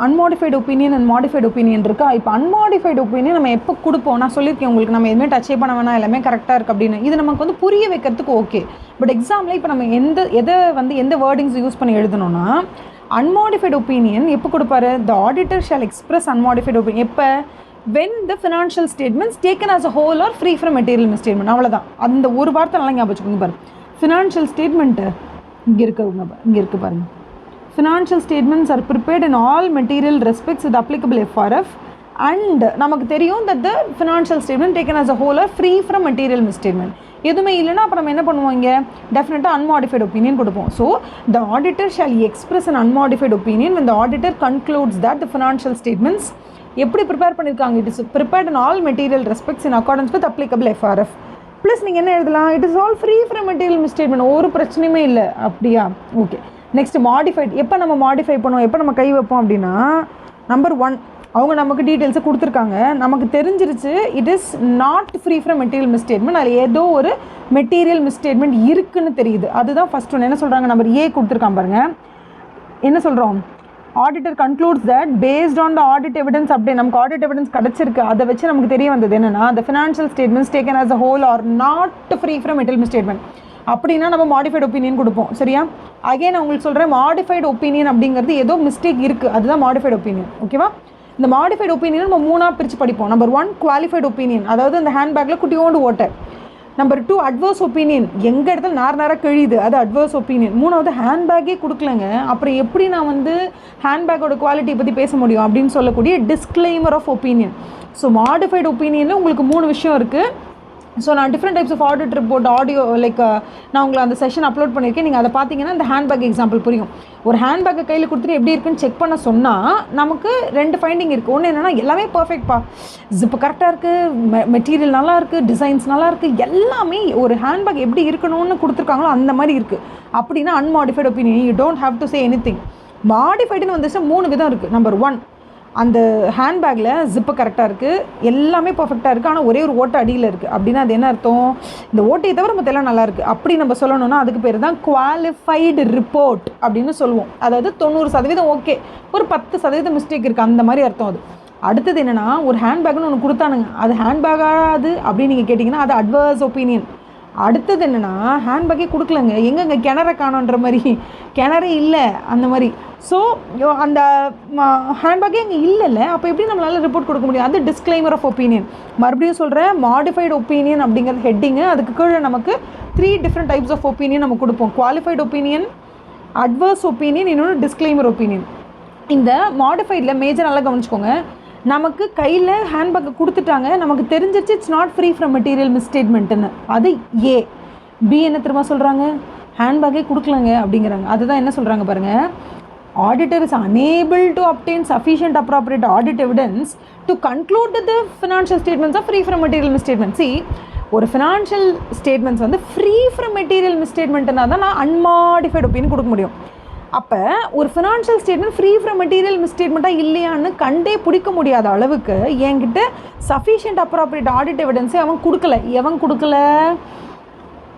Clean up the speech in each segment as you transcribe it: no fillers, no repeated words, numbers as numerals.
Unmodified opinion and modified opinion இருக்கா. இப்போ unmodified opinion நம்ம எப்போ கொடுப்போம், நான் சொல்லியிருக்கேன் உங்களுக்கு, நம்ம எதுவுமே டச்சே பண்ண வேணாம், எல்லாமே கரெக்டாக இருக்குது அப்படின்னு. இது நமக்கு வந்து புரிய வைக்கிறதுக்கு ஓகே. பட் எக்ஸாமில் இப்போ நம்ம எந்த வேர்டிங்ஸ் யூஸ் பண்ணி எழுதணும்னா, அன்மாடிஃபைடு ஒப்பீனியன் எப்போ கொடுப்பாரு, the auditor shall express unmodified opinion எப்போ, when the financial statements taken as a whole or free from material misstatement. அவ்வளோதான். அந்த ஒரு வார்த்தை நல்லா ஞாபகம் வச்சுக்கோங்க. பாருங்க, ஃபினான்ஷியல் ஸ்டேட்மெண்ட்டு இங்கே இருக்குது பாருங்கள். Financial statements are prepared in all material respects with applicable FRF and நமக்கு தெரியும் that the financial statement taken as a whole are free from material misstatement. எதுவுமே இல்லைன்னா அப்போ நம்ம என்ன பண்ணுவோம், இங்கே டெஃபினட்டாக unmodified opinion கொடுப்போம். So the auditor shall express an unmodified opinion when the auditor concludes that the financial statements எப்படி ப்ரிப்பேர் பண்ணியிருக்காங்க, it is prepared in all material respects in accordance with applicable FRF. Plus நீங்கள் என்ன எழுதலாம், it is all free from material misstatement, ஒரு பிரச்சனையுமே இல்லை. அப்படியா, okay. Next modified. எப்போ நம்ம மாடிஃபை பண்ணுவோம், எப்போ நம்ம கை வைப்போம் அப்படின்னா, நம்பர் 1 அவங்க நமக்கு டீட்டெயில்ஸை கொடுத்துருக்காங்க, நமக்கு தெரிஞ்சிருச்சு it is not free from material misstatement, அதில் ஏதோ ஒரு மெட்டீரியல் மிஸ்டேட்மெண்ட் இருக்குன்னு தெரியுது. அதுதான் ஃபஸ்ட் ஒன்று. என்ன சொல்கிறாங்க, நம்பர் ஏ கொடுத்துருக்கான் பாருங்கள். என்ன சொல்கிறோம், auditor concludes that based on the audit evidence. அப்படியே நமக்கு ஆடிட் எவிடன்ஸ் கிடச்சிருக்கு, அதை வச்சு நமக்கு தெரிய வந்தது என்னென்னா, the financial statements taken as a whole are not free from material misstatement. அப்படின்னா நம்ம மாடிஃபைடு ஒப்பீனியன் கொடுப்போம். சரியா, அகைன் நான் உங்களுக்கு சொல்கிறேன், மாடிஃபைடு ஒப்பீனியன் அப்படிங்கிறது ஏதோ மிஸ்டேக் இருக்குது, அதுதான் மாடிஃபைடு ஒப்பீனியன். ஓகேவா, இந்த மாடிஃபைடு ஒப்பீனியன் நம்ம 3ஆக பிரித்து படிப்போம். நம்பர் 1 குவாலிஃபைடு ஒப்பீனியன், அதாவது அந்த ஹேண்ட்பேக்கில் குட்டியோண்டு ஓட்டை. நம்பர் 2 அட்வர்ஸ் ஒப்பீனியன், எங்கள் இடத்துல நேராக கழியுது, அது அட்வர்ஸ் ஒப்பீனியன். 3வது ஹேண்ட்பேக்கே கொடுக்கலங்க, அப்புறம் எப்படி நான் வந்து ஹேண்ட்பேக்கோட குவாலிட்டியை பற்றி பேச முடியும் அப்படின்னு சொல்லக்கூடிய disclaimer of opinion. So modified ஒப்பீனியனில் உங்களுக்கு 3 விஷயம் இருக்குது. ஸோ நான் different types of audit report audio நான் உங்களை அந்த செஷன் அப்லோட் பண்ணியிருக்கேன், நீங்கள் அதை பார்த்தீங்கன்னா இந்த ஹேண்ட்பேக் எக்ஸாம்பிள் புரியும். ஒரு ஹேண்ட்பேக்கை கையில் கொடுத்துட்டு எப்படி இருக்குன்னு செக் பண்ண சொன்னால் நமக்கு 2 ஃபைண்டிங் இருக்குது. ஒன்று என்னென்னா, எல்லாமே பர்ஃபெக்ட்பா, ஜிப்பு கரெக்டாக இருக்குது, மெட்டீரியல் நல்லா இருக்குது, டிசைன்ஸ் நல்லா இருக்குது, எல்லாமே ஒரு ஹேண்ட்பேக் எப்படி இருக்கணும்னு கொடுத்துருக்காங்களோ அந்த மாதிரி இருக்குது. அப்படின்னா unmodified opinion, you don't have to say anything. மாடிஃபைடுன்னு வந்துச்சுன்னா 3 விதம் இருக்குது. நம்பர் 1 அந்த ஹேண்ட்பேக்கில் ஜிப்பு கரெக்டாக இருக்குது, எல்லாமே பர்ஃபெக்டாக இருக்குது, ஆனால் ஒரே ஒரு ஓட்டை அடியில் இருக்குது. அப்படின்னா அது என்ன அர்த்தம், இந்த ஓட்டையை தவிர மற்ற எல்லாம் நல்லா இருக்குது அப்படி நம்ம சொல்லணும்னா அதுக்கு பேர் தான் குவாலிஃபைடு ரிப்போர்ட் அப்படின்னு சொல்லுவோம். அதாவது 90% ஓகே, ஒரு 10% மிஸ்டேக் இருக்குது, அந்த மாதிரி அர்த்தம் அது. அடுத்தது என்னென்னா, ஒரு ஹேண்ட்பேக்னு ஒன்று கொடுத்தானுங்க, அது ஹேண்ட்பேக்காது அப்படின்னு நீங்கள் கேட்டிங்கன்னா அது அட்வர்ஸ் ஒப்பீனியன். அடுத்தது என்னென்னா, ஹேண்ட்பேக்கே கொடுக்கலங்க, எங்கெங்கே கிணற காணுன்ற மாதிரி, கிணறே இல்லை அந்த மாதிரி. ஸோ அந்த ஹேண்ட்பேக்கே இங்கே இல்லைல்ல, அப்போ எப்படி நம்மளால் ரிப்போர்ட் கொடுக்க முடியும், அது டிஸ்க்ளைமர் ஆஃப் ஒப்பீனியன். மறுபடியும் சொல்கிறேன், மாடிஃபைடு ஒப்பீனியன் அப்படிங்கிறது ஹெட்டிங்கு, அதுக்கு கீழே நமக்கு 3 டிஃப்ரெண்ட் டைப்ஸ் ஆஃப் ஒப்பீனியன் நம்ம கொடுப்போம். குவாலிஃபைடு ஒப்பீனியன், அட்வர்ஸ் ஒப்பீனியன், இன்னொன்று டிஸ்க்ளைமர் ஒப்பீனியன். இந்த மாடிஃபைடில் மேஜர் நல்லா கவனிச்சுக்கோங்க, நமக்கு கையில் ஹேண்ட்பேக்கை கொடுத்துட்டாங்க, நமக்கு தெரிஞ்சிச்சு it's not free from material மிஸ்டேட்மெண்ட்டுன்னு, அது ஏ. பி என்ன திரும்ப சொல்கிறாங்க, ஹேண்ட்பேக்கே கொடுக்கலங்க அப்படிங்கிறாங்க. அதுதான் என்ன சொல்கிறாங்க பாருங்கள், auditor is unable to obtain sufficient appropriate audit evidence to conclude that the financial statements are free from material misstatement. See, ஒரு ஃபினான்ஷியல் ஸ்டேட்மெண்ட்ஸ் வந்து ஃப்ரீ ஃப்ரம் மெட்டீரியல் மிஸ்டேட்மெண்ட்னா தான் நான் அன்மாடிஃபைடு ஒப்பீனியன் கொடுக்க முடியும். அப்போ ஒரு financial statement free from material மிஸ்டேட்மெண்ட்டாக இல்லையான்னு கண்டே பிடிக்க முடியாத அளவுக்கு என்கிட்ட சஃபிஷியன்ட் அப்ராப்ரியேட் ஆடிட் எவிடன்ஸே அவன் கொடுக்கல. எவன் கொடுக்கல,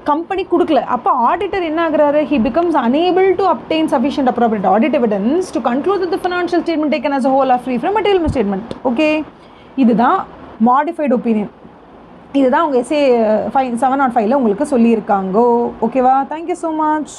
கம்பெனி கொடுக்கல. அப்போ ஆடிட்டர் என்ன ஆகுறாரு, he becomes unable to obtain sufficient appropriate audit evidence to conclude that the financial statement taken as a whole are free from material misstatement. Okay, இதுதான் modified opinion. இதுதான் உங்கள் எஸ்ஏ 705ல் உங்களுக்கு சொல்லியிருக்காங்க. ஓகேவா, தேங்க்யூ ஸோ மச்.